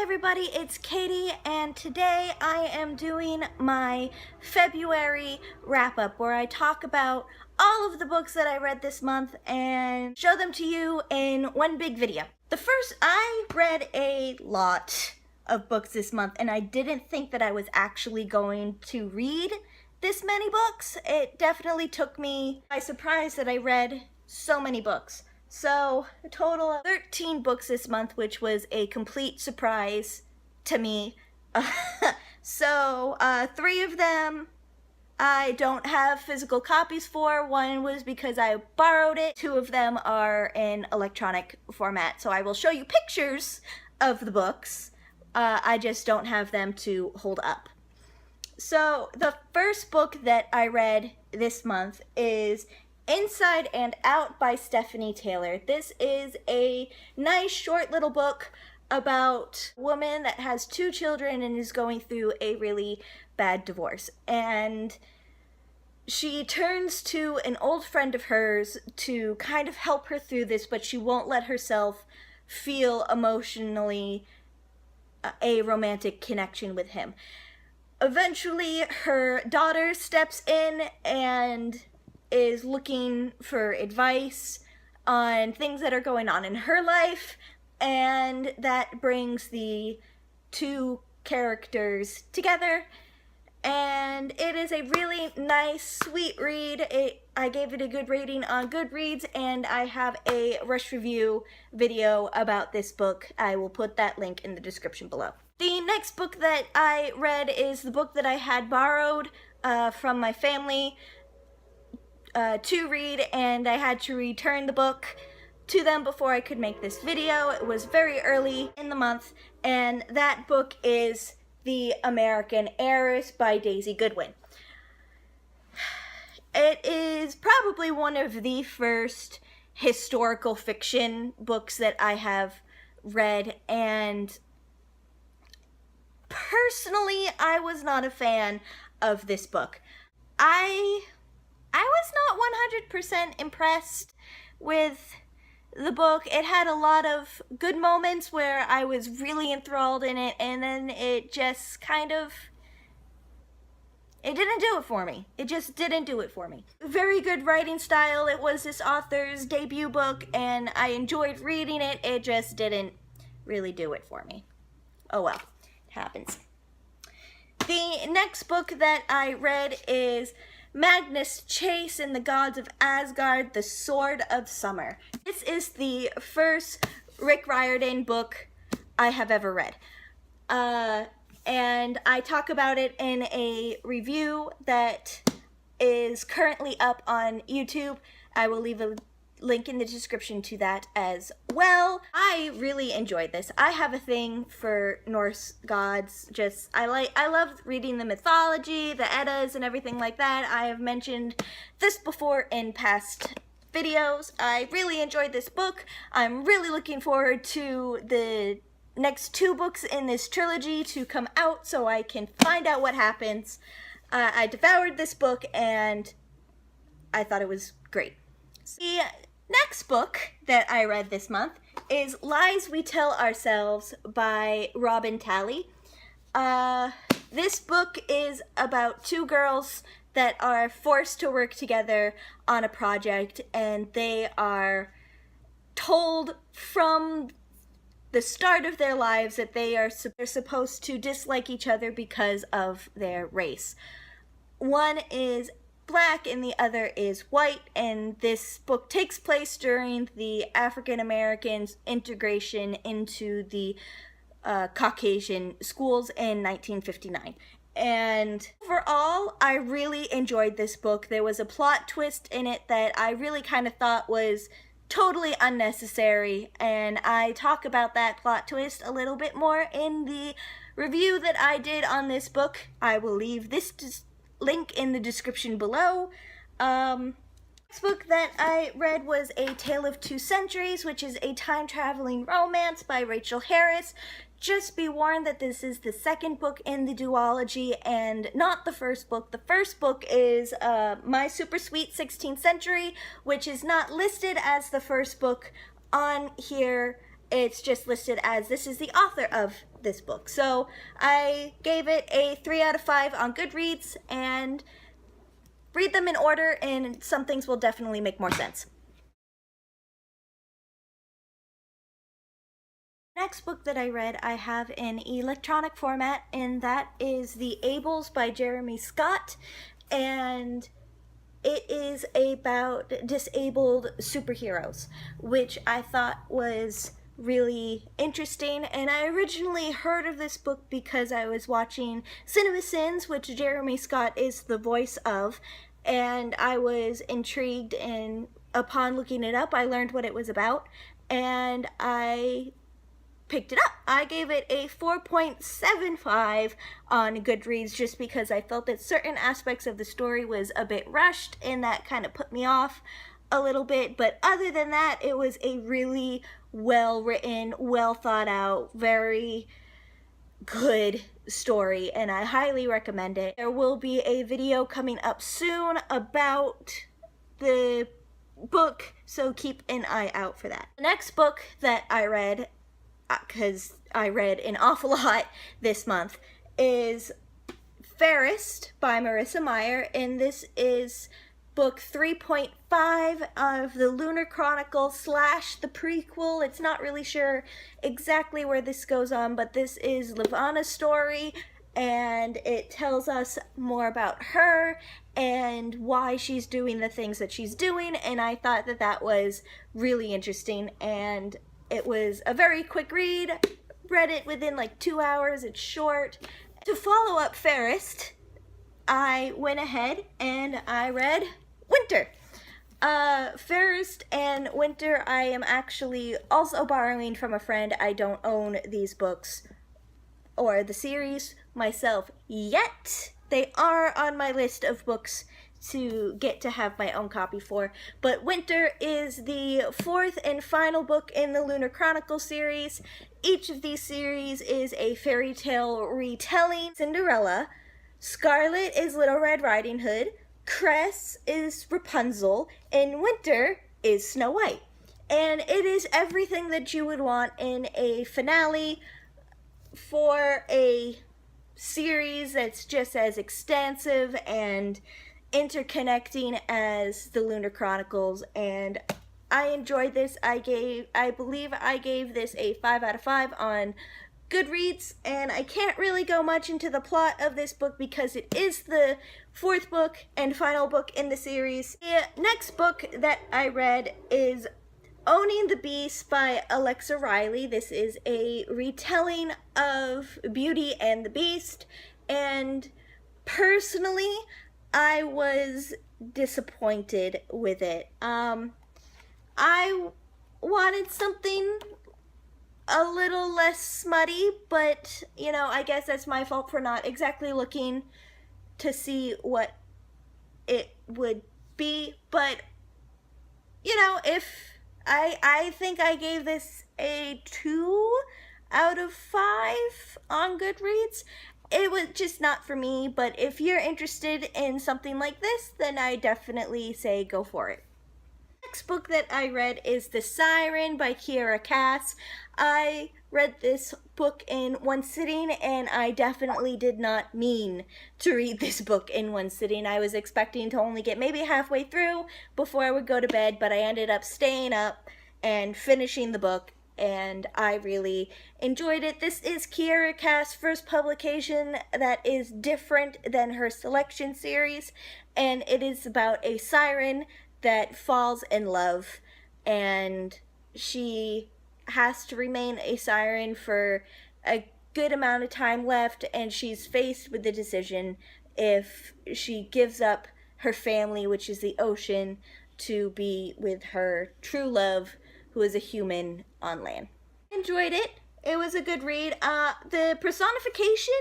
everybody, it's Katie, and today I am doing my February wrap-up where I talk about all of the books that I read this month and show them to you in one big video. I read a lot of books this month, and I didn't think that I was actually going to read this many books. It definitely took me by surprise that I read so many books. So, a total of 13 books this month, which was a complete surprise to me. Three of them I don't have physical copies for. One was because I borrowed it. Two of them are in electronic format, so I will show you pictures of the books. I just don't have them to hold up. So, the first book that I read this month is Inside and Out by Stephanie Taylor. This is a nice short little book about a woman that has 2 children and is going through a really bad divorce. And she turns to an old friend of hers to kind of help her through this, but she won't let herself feel emotionally a romantic connection with him. Eventually, her daughter steps in and is looking for advice on things that are going on in her life, and that brings the 2 characters together, and it is a really nice, sweet read. I gave it a good rating on Goodreads, and I have a rush review video about this book. I will put that link in the description below. The next book that I read is the book that I had borrowed from my family to read, and I had to return the book to them before I could make this video. It was very early in the month, and that book is The American Heiress by Daisy Goodwin. It is probably one of the first historical fiction books that I have read, and personally, I was not a fan of this book. I was not 100% impressed with the book. It had a lot of good moments where I was really enthralled in it, and then it just it didn't do it for me. It just didn't do it for me. Very good writing style. It was this author's debut book, and I enjoyed reading it. It just didn't really do it for me. Oh well, it happens. The next book that I read is Magnus Chase and the Gods of Asgard, The Sword of Summer. This is the first Rick Riordan book I have ever read. And I talk about it in a review that is currently up on YouTube. I will leave a link in the description to that as well. I really enjoyed this. I have a thing for Norse gods. I love reading the mythology, the Eddas, and everything like that. I have mentioned this before in past videos. I really enjoyed this book. I'm really looking forward to the next 2 books in this trilogy to come out so I can find out what happens. I devoured this book and I thought it was great. The next book that I read this month is Lies We Tell Ourselves by Robin Talley. This book is about 2 girls that are forced to work together on a project, and they are told from the start of their lives that they're supposed to dislike each other because of their race. One is Black and the other is white, and this book takes place during the African Americans' integration into the Caucasian schools in 1959. And overall, I really enjoyed this book. There was a plot twist in it that I really kind of thought was totally unnecessary, and I talk about that plot twist a little bit more in the review that I did on this book. I will leave this link in the description below. Next book that I read was A Tale of Two Centuries, which is a time-traveling romance by Rachel Harris. Just be warned that this is the second book in the duology and not the first book. The first book is My Super Sweet 16th Century, which is not listed as the first book on here. It's just listed as this is the author of this book. So I gave it a 3 out of 5 on Goodreads, and read them in order, and some things will definitely make more sense. Next book that I read, I have in electronic format, and that is The Abels by Jeremy Scott, and it is about disabled superheroes, which I thought was really interesting. And I originally heard of this book because I was watching Cinema Sins, which Jeremy Scott is the voice of, and I was intrigued, and upon looking it up I learned what it was about, and I picked it up. I gave it a 4.75 on Goodreads just because I felt that certain aspects of the story was a bit rushed, and that kind of put me off a little bit. But other than that, it was a really well written, well thought out, very good story, and I highly recommend it. There will be a video coming up soon about the book, so keep an eye out for that. The next book that I read, because I read an awful lot this month, is Fairest by Marissa Meyer, and this is book 3.5 of the Lunar Chronicle / the prequel. It's not really sure exactly where this goes on, but this is Levana's story, and it tells us more about her and why she's doing the things that she's doing, and I thought that that was really interesting, and it was a very quick read. Read it within like 2 hours. It's short. To follow up Fairest, I went ahead and I read Winter. Fairest and Winter I am actually also borrowing from a friend. I don't own these books or the series myself yet. They are on my list of books to get to have my own copy for, but Winter is the 4th and final book in the Lunar Chronicle series. Each of these series is a fairy tale retelling. Cinderella, Scarlet is Little Red Riding Hood, Cress is Rapunzel, and Winter is Snow White. And it is everything that you would want in a finale for a series that's just as extensive and interconnecting as the Lunar Chronicles, and I enjoyed this. I believe I gave this a 5 out of 5 on Goodreads, and I can't really go much into the plot of this book because it is the 4th book and final book in the series. The next book that I read is Owning the Beast by Alexa Riley. This is a retelling of Beauty and the Beast, and personally I was disappointed with it. I wanted something a little less smutty, but, you know, I guess that's my fault for not exactly looking to see what it would be. But, you know, if I think I gave this a 2 out of 5 on Goodreads. It was just not for me, but if you're interested in something like this, then I definitely say go for it. Next book that I read is The Siren by Kiera Cass. I read this book in one sitting, and I definitely did not mean to read this book in one sitting. I was expecting to only get maybe halfway through before I would go to bed, but I ended up staying up and finishing the book, and I really enjoyed it. This is Kiera Cass' first publication that is different than her selection series, and it is about a siren that falls in love, and she has to remain a siren for a good amount of time left, and she's faced with the decision if she gives up her family, which is the ocean, to be with her true love, who is a human on land. I enjoyed it. It was a good read. The personification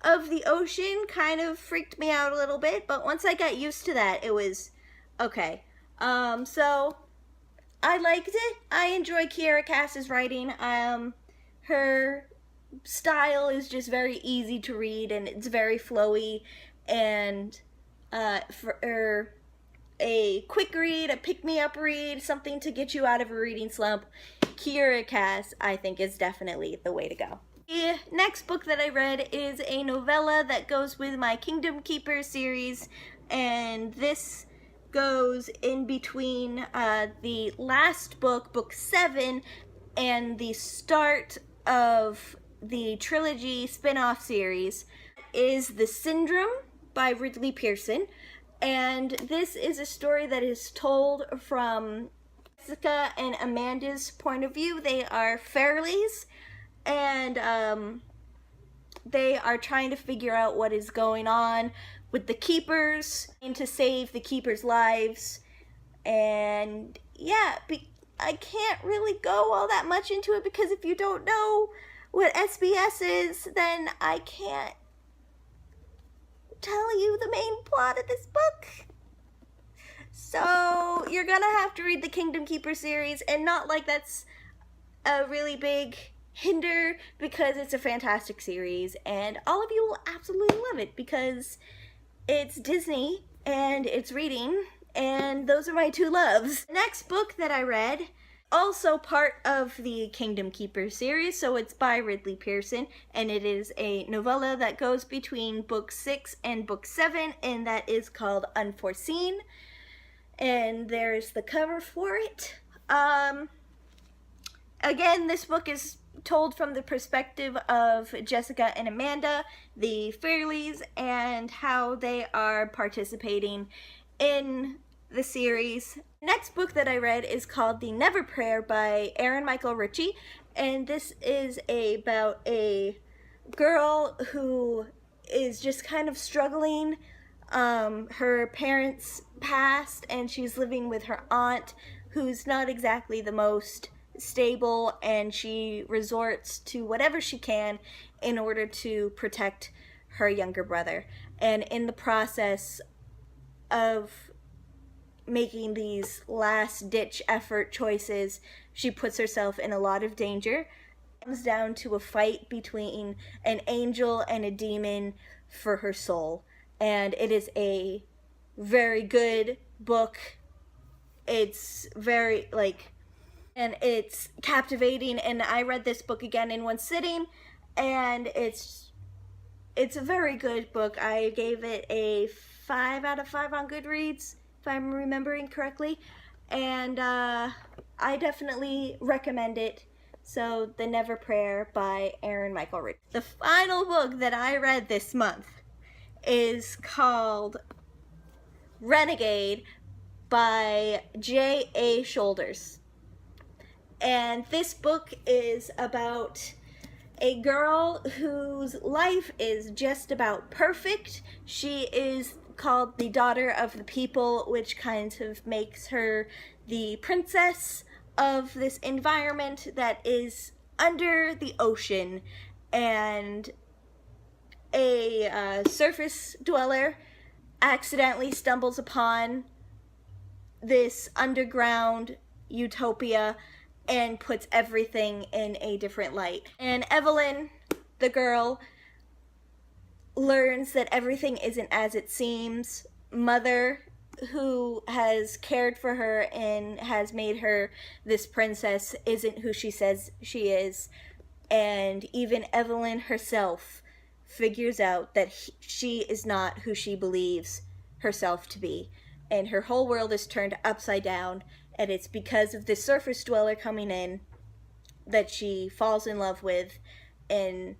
of the ocean kind of freaked me out a little bit, but once I got used to that, it was okay. So I liked it. I enjoy Kiera Cass's writing. Her style is just very easy to read, and it's very flowy, and for a quick read, a pick-me-up read, something to get you out of a reading slump, Kira Cass, I think, is definitely the way to go. The next book that I read is a novella that goes with my Kingdom Keeper series, and this goes in between the last book, book 7, and the start of the trilogy spin-off series. Is The Syndrome by Ridley Pearson, and this is a story that is told from Jessica and Amanda's point of view. They are Fairleys, and they are trying to figure out what is going on with the Keepers and to save the Keepers' lives. And yeah, I can't really go all that much into it because if you don't know what SBS is, then I can't tell you the main plot of this book. So you're gonna have to read the Kingdom Keeper series, and not like that's a really big hinder, because it's a fantastic series and all of you will absolutely love it because it's Disney and it's reading, and those are my two loves. The next book that I read, also part of the Kingdom Keeper series, so it's by Ridley Pearson, and it is a novella that goes between book 6 and book 7, and that is called Unforeseen, and there's the cover for it. Again, this book is told from the perspective of Jessica and Amanda, the Fairleys, and how they are participating in the series. Next book that I read is called The Never Prayer by Erin Michael Ritchie, and this is about a girl who is just kind of struggling. Her parents passed and she's living with her aunt, who's not exactly the most stable, and she resorts to whatever she can in order to protect her younger brother. And in the process of making these last-ditch effort choices, she puts herself in a lot of danger. It comes down to a fight between an angel and a demon for her soul. And it is a very good book. It's very, and it's captivating, and I read this book again in one sitting, and it's a very good book. I gave it a 5 out of 5 on Goodreads, if I'm remembering correctly, and I definitely recommend it. So, The Never Prayer by Erin Michael Ritchie. The final book that I read this month is called Renegade by J.A. Shoulders. And this book is about a girl whose life is just about perfect. She is called the daughter of the people, which kind of makes her the princess of this environment that is under the ocean. And a surface dweller accidentally stumbles upon this underground utopia and puts everything in a different light. And Evelyn, the girl, learns that everything isn't as it seems. Mother, who has cared for her and has made her this princess, isn't who she says she is. And even Evelyn herself figures out that she is not who she believes herself to be. And her whole world is turned upside down, and it's because of this surface dweller coming in that she falls in love with, and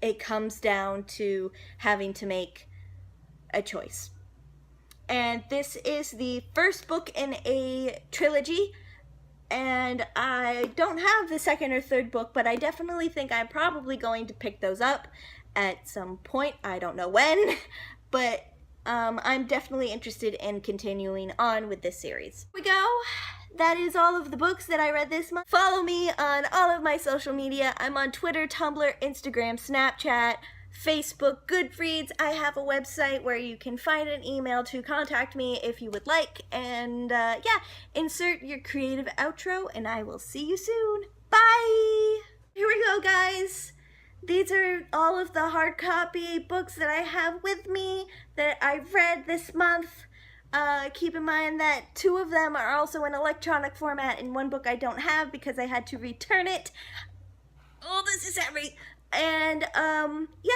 it comes down to having to make a choice. And this is the first book in a trilogy, and I don't have the second or third book, but I definitely think I'm probably going to pick those up at some point. I don't know when, but I'm definitely interested in continuing on with this series. Here we go. That is all of the books that I read this month. Follow me on all of my social media. I'm on Twitter, Tumblr, Instagram, Snapchat, Facebook, Goodreads. I have a website where you can find an email to contact me if you would like. And yeah, insert your creative outro, and I will see you soon. Bye! Here we go, guys. These are all of the hard copy books that I have with me that I've read this month. Keep in mind that 2 of them are also in electronic format, and 1 book I don't have because I had to return it. Oh, this is heavy. And, yeah.